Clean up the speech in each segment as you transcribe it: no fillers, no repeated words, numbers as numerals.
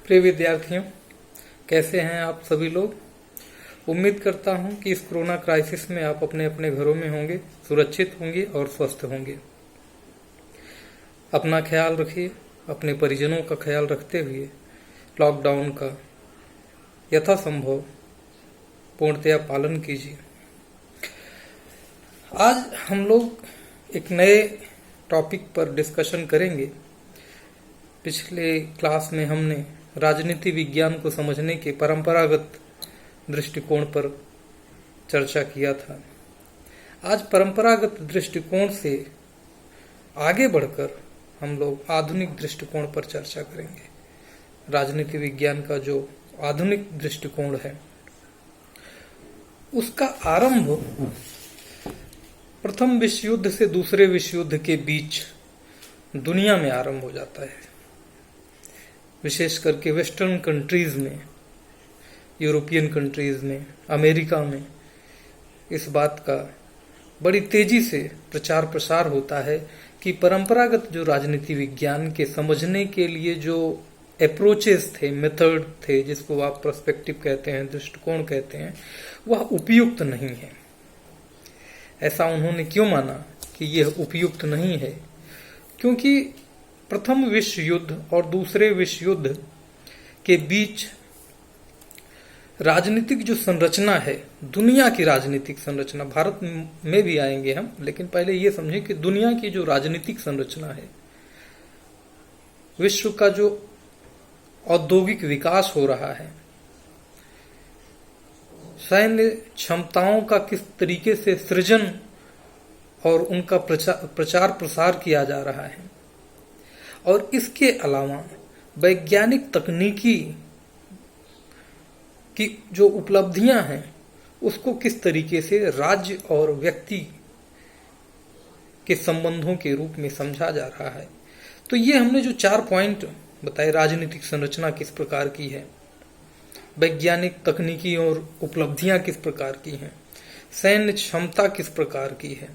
प्रिय विद्यार्थियों, कैसे हैं आप सभी लोग। उम्मीद करता हूं कि इस कोरोना क्राइसिस में आप अपने अपने घरों में होंगे, सुरक्षित होंगे और स्वस्थ होंगे। अपना ख्याल रखिए, अपने परिजनों का ख्याल रखते हुए लॉकडाउन का यथासंभव पूर्णतया पालन कीजिए। आज हम लोग एक नए टॉपिक पर डिस्कशन करेंगे। पिछले क्लास में हमने राजनीति विज्ञान को समझने के परंपरागत दृष्टिकोण पर चर्चा किया था। आज परंपरागत दृष्टिकोण से आगे बढ़कर हम लोग आधुनिक दृष्टिकोण पर चर्चा करेंगे। राजनीति विज्ञान का जो आधुनिक दृष्टिकोण है उसका आरंभ प्रथम विश्व युद्ध से दूसरे विश्व युद्ध के बीच दुनिया में आरंभ हो जाता है। विशेष करके वेस्टर्न कंट्रीज में, यूरोपियन कंट्रीज में, अमेरिका में इस बात का बड़ी तेजी से प्रचार प्रसार होता है कि परंपरागत जो राजनीति विज्ञान के समझने के लिए जो अप्रोचेस थे, मेथड थे, जिसको आप पर्सपेक्टिव कहते हैं, दृष्टिकोण कहते हैं, वह उपयुक्त नहीं है। ऐसा उन्होंने क्यों माना कि यह उपयुक्त नहीं है? क्योंकि प्रथम विश्व युद्ध और दूसरे विश्व युद्ध के बीच राजनीतिक जो संरचना है, दुनिया की राजनीतिक संरचना, भारत में भी आएंगे हम, लेकिन पहले ये समझें कि दुनिया की जो राजनीतिक संरचना है, विश्व का जो औद्योगिक विकास हो रहा है, सैन्य क्षमताओं का किस तरीके से सृजन और उनका प्रचार प्रसार किया जा रहा है, और इसके अलावा वैज्ञानिक तकनीकी की जो उपलब्धियां हैं उसको किस तरीके से राज्य और व्यक्ति के संबंधों के रूप में समझा जा रहा है। तो ये हमने जो 4 पॉइंट बताए, राजनीतिक संरचना किस प्रकार की है, वैज्ञानिक तकनीकी और उपलब्धियां किस प्रकार की हैं, सैन्य क्षमता किस प्रकार की है,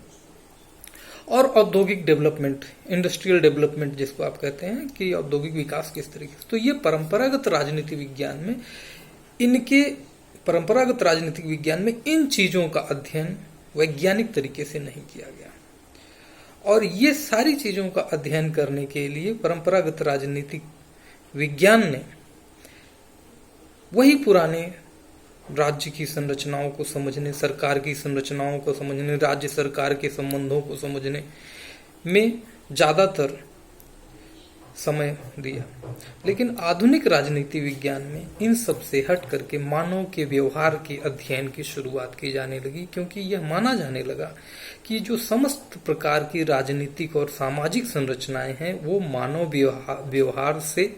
और औद्योगिक डेवलपमेंट, इंडस्ट्रियल डेवलपमेंट जिसको आप कहते हैं कि औद्योगिक विकास किस तरीके से। तो ये परंपरागत राजनीति विज्ञान में परंपरागत राजनीतिक विज्ञान में इन चीजों का अध्ययन वैज्ञानिक तरीके से नहीं किया गया, और ये सारी चीजों का अध्ययन करने के लिए परंपरागत राजनीतिक विज्ञान ने वही पुराने राज्य की संरचनाओं को समझने, सरकार की संरचनाओं को समझने, राज्य सरकार के संबंधों को समझने में ज्यादातर समय दिया। लेकिन आधुनिक राजनीति विज्ञान में इन सब से हट करके मानव के व्यवहार के अध्ययन की शुरुआत की जाने लगी, क्योंकि यह माना जाने लगा कि जो समस्त प्रकार की राजनीतिक और सामाजिक संरचनाएं हैं वो मानव व्यवहार से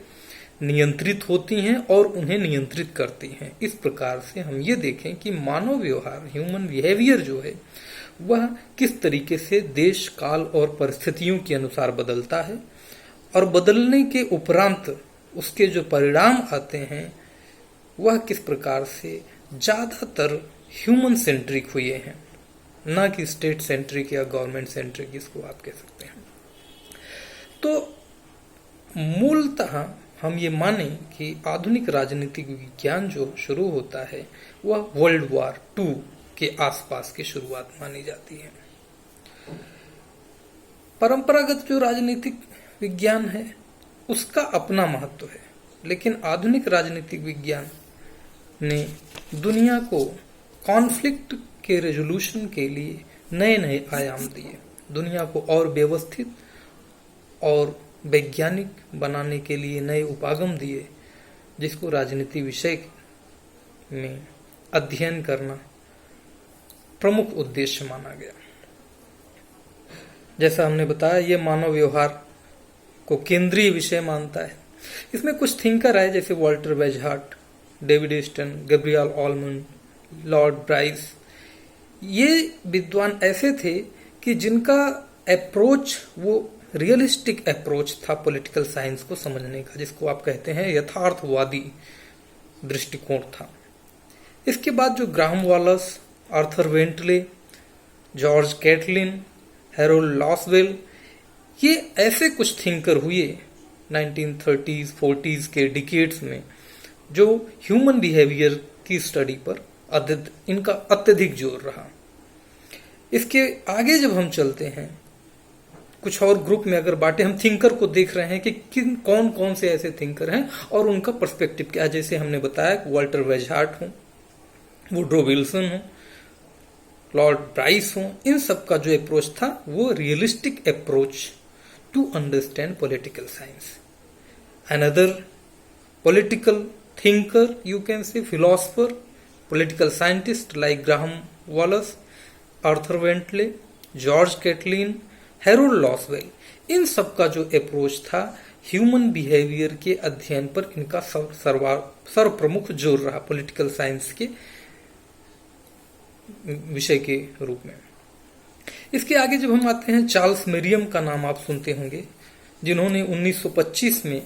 नियंत्रित होती हैं और उन्हें नियंत्रित करती हैं। इस प्रकार से हम ये देखें कि मानव व्यवहार, ह्यूमन बिहेवियर जो है वह किस तरीके से देश, काल और परिस्थितियों के अनुसार बदलता है, और बदलने के उपरांत उसके जो परिणाम आते हैं वह किस प्रकार से ज्यादातर ह्यूमन सेंट्रिक हुए हैं, ना कि स्टेट सेंट्रिक या गवर्नमेंट सेंट्रिक जिसको आप कह सकते हैं। तो मूलतः हम ये माने कि आधुनिक राजनीतिक विज्ञान जो शुरू होता है वह वर्ल्ड वॉर 2 के आसपास की शुरुआत मानी जाती है। परंपरागत जो राजनीतिक विज्ञान है उसका अपना महत्व है, लेकिन आधुनिक राजनीतिक विज्ञान ने दुनिया को कॉन्फ्लिक्ट के रेजोल्यूशन के लिए नए नए आयाम दिए, दुनिया को और व्यवस्थित और वैज्ञानिक बनाने के लिए नए उपागम दिए, जिसको राजनीति विषय में अध्ययन करना प्रमुख उद्देश्य माना गया। जैसा हमने बताया, यह मानव व्यवहार को केंद्रीय विषय मानता है। इसमें कुछ थिंकर आए जैसे वॉल्टर वेजहार्ट, David Easton, Gabriel Almond, Lord Bryce. ये विद्वान ऐसे थे कि जिनका अप्रोच वो रियलिस्टिक अप्रोच था पॉलिटिकल साइंस को समझने का, जिसको आप कहते हैं यथार्थवादी दृष्टिकोण था। इसके बाद जो Graham Wallas, Arthur Bentley, George Catlin, Harold Lasswell, ये ऐसे कुछ थिंकर हुए 1930s 40s के डिकेड्स में जो ह्यूमन बिहेवियर की स्टडी पर इनका अत्यधिक जोर रहा। इसके आगे जब हम चलते हैं, कुछ और ग्रुप में अगर बांटे, हम थिंकर को देख रहे हैं कि कौन कौन से ऐसे थिंकर हैं और उनका पर्सपेक्टिव क्या है। जैसे हमने बताया, वाल्टर वेजहार्ट हो, वुड्रो विल्सन हो, लॉर्ड ब्राइस हो, इन सब का जो अप्रोच था वो realistic approach to understand political science. Another political thinker, you can say philosopher, political scientist like Graham Wallas, Arthur Bentley, George Catlin, Harold Lasswell, इन सब का जो अप्रोच था ह्यूमन बिहेवियर के अध्ययन पर इनका सर्वप्रमुख जोर रहा पॉलिटिकल साइंस के विषय के रूप में। इसके आगे जब हम आते हैं, चार्ल्स मेरियम का नाम आप सुनते होंगे, जिन्होंने 1925 में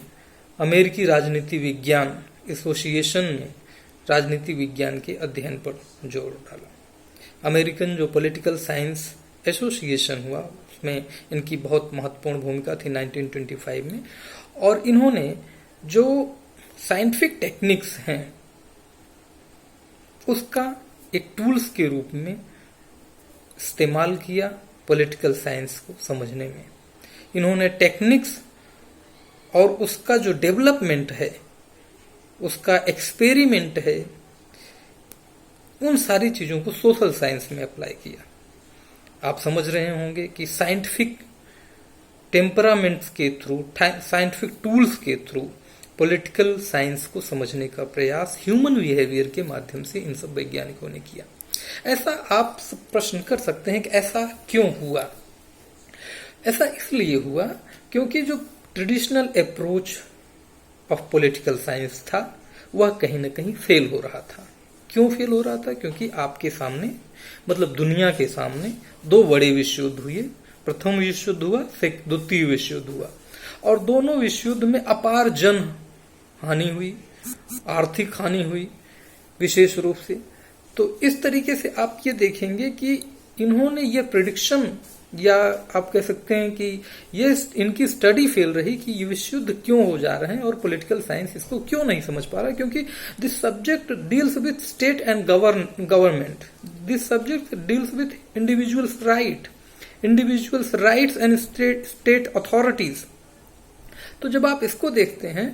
अमेरिकी राजनीति विज्ञान एसोसिएशन में राजनीति विज्ञान के अध्ययन पर जोर डाला। अमेरिकन जो पॉलिटिकल साइंस एसोसिएशन हुआ उसमें इनकी बहुत महत्वपूर्ण भूमिका थी 1925 में, और इन्होंने जो साइंटिफिक टेक्निक्स हैं उसका एक टूल्स के रूप में इस्तेमाल किया पॉलिटिकल साइंस को समझने में। इन्होंने टेक्निक्स और उसका जो डेवलपमेंट है, उसका एक्सपेरिमेंट है, उन सारी चीजों को सोशल साइंस में अप्लाई किया। आप समझ रहे होंगे कि साइंटिफिक टेम्परामेंट्स के थ्रू, साइंटिफिक टूल्स के थ्रू पॉलिटिकल साइंस को समझने का प्रयास ह्यूमन बिहेवियर के माध्यम से इन सब वैज्ञानिकों ने किया। ऐसा आप प्रश्न कर सकते हैं कि ऐसा क्यों हुआ? ऐसा इसलिए हुआ क्योंकि जो traditional approach of political science था वह कहीं ना कहीं फेल हो रहा था। क्यों फेल हो रहा था? क्योंकि आपके सामने, मतलब दुनिया के सामने, दो बड़े विश्व युद्ध हुए। प्रथम विश्व युद्ध हुआ, फिर द्वितीय विश्व युद्ध हुआ, और दोनों विश्व युद्ध में अपार जन हानि हुई, आर्थिक हानि हुई विशेष रूप से। तो इस तरीके से आप ये देखेंगे कि इन्होंने ये प्रेडिक्शन, या आप कह सकते हैं कि ये इनकी स्टडी फेल रही कि ये विश्व युद्ध क्यों हो जा रहे हैं और पॉलिटिकल साइंस इसको क्यों नहीं समझ पा रहा है। क्योंकि this subject deals with state and government, this subject deals with individuals rights and state authorities. तो जब आप इसको देखते हैं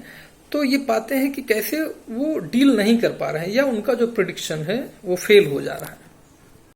तो ये पाते हैं कि कैसे वो डील नहीं कर पा रहे हैं, या उनका जो प्रेडिक्शन है वो फेल हो जा रहा है।